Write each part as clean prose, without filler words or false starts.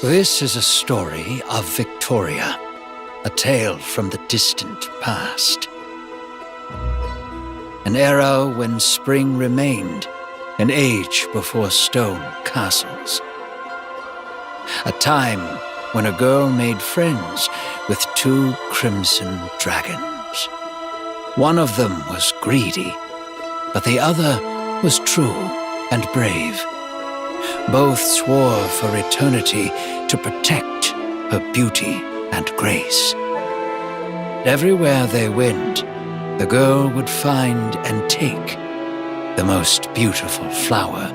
This is a story of Victoria, a tale from the distant past. An era when spring remained, an age before stone castles. A time when a girl made friends with two crimson dragons. One of them was greedy, but the other was true and brave. Both swore for eternity to protect her beauty and grace. Everywhere they went, the girl would find and take the most beautiful flower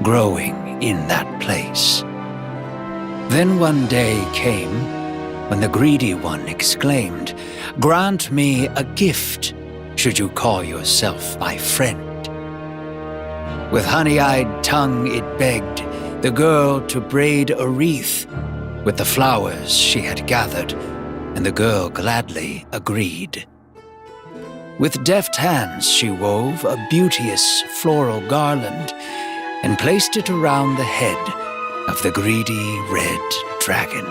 growing in that place. Then one day came when the greedy one exclaimed, "Grant me a gift, should you call yourself my friend." With honey-eyed tongue it begged the girl to braid a wreath with the flowers she had gathered, and the girl gladly agreed. With deft hands she wove a beauteous floral garland and placed it around the head of the greedy red dragon.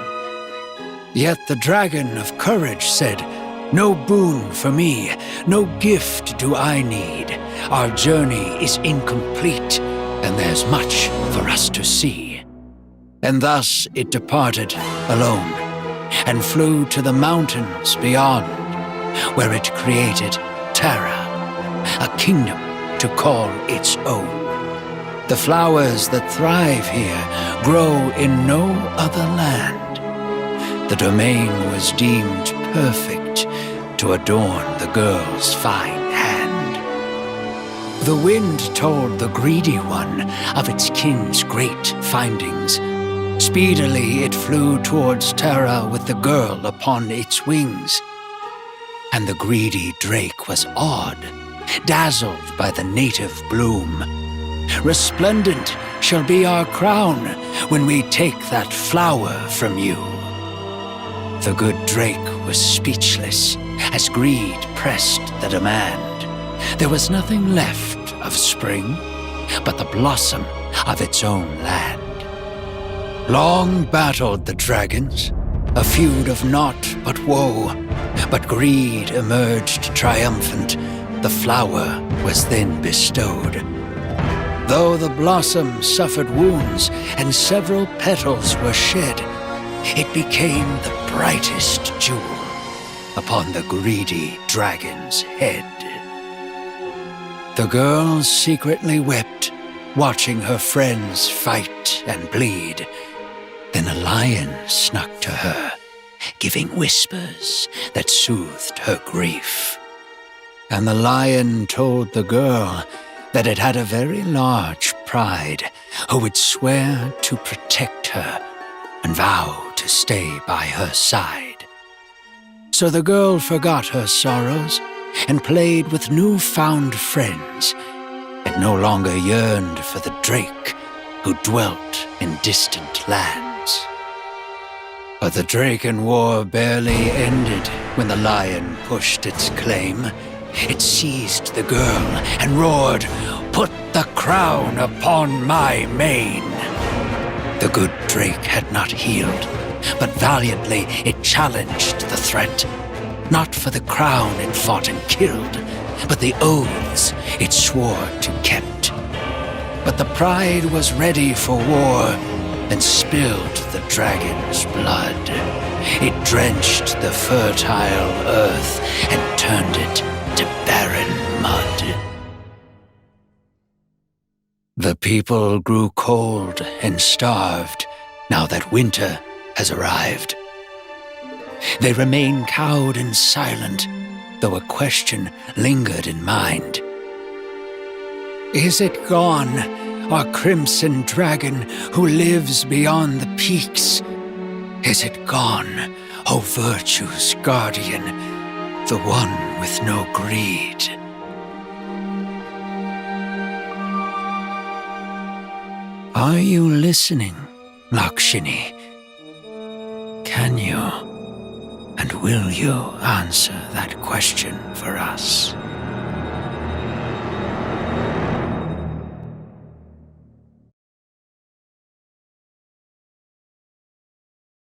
Yet the dragon of courage said, "No boon for me, no gift do I need. Our journey is incomplete, and there's much for us to see." And thus it departed alone, and flew to the mountains beyond, where it created Terra, a kingdom to call its own. The flowers that thrive here grow in no other land. The domain was deemed perfect to adorn the girl's fine hand. The wind told the greedy one of its king's great findings. Speedily it flew towards Terra with the girl upon its wings. And the greedy drake was awed, dazzled by the native bloom. "Resplendent shall be our crown when we take that flower from you." The good drake was speechless as greed pressed the demand. There was nothing left of spring but the blossom of its own land. Long battled the dragons, a feud of naught but woe, but greed emerged triumphant. The flower was then bestowed. Though the blossom suffered wounds and several petals were shed, it became the brightest jewel upon the greedy dragon's head. The girl secretly wept, watching her friends fight and bleed. Then a lion snuck to her, giving whispers that soothed her grief. And the lion told the girl that it had a very large pride, who would swear to protect her and vow to stay by her side. So the girl forgot her sorrows and played with newfound friends, and no longer yearned for the drake who dwelt in distant lands. But the Draken War barely ended when the lion pushed its claim. It seized the girl and roared, "Put the crown upon my mane!" The good drake had not healed, but valiantly it challenged the threat. Not for the crown it fought and killed, but the oaths it swore to kept. But the pride was ready for war and spilled the dragon's blood. It drenched the fertile earth and turned it to barren mud. The people grew cold and starved now that winter has arrived. They remained cowed and silent, though a question lingered in mind. Is it gone, our crimson dragon who lives beyond the peaks? Is it gone, O virtue's guardian, the one with no greed? Are you listening, Lakshini? Can you and will you answer that question for us?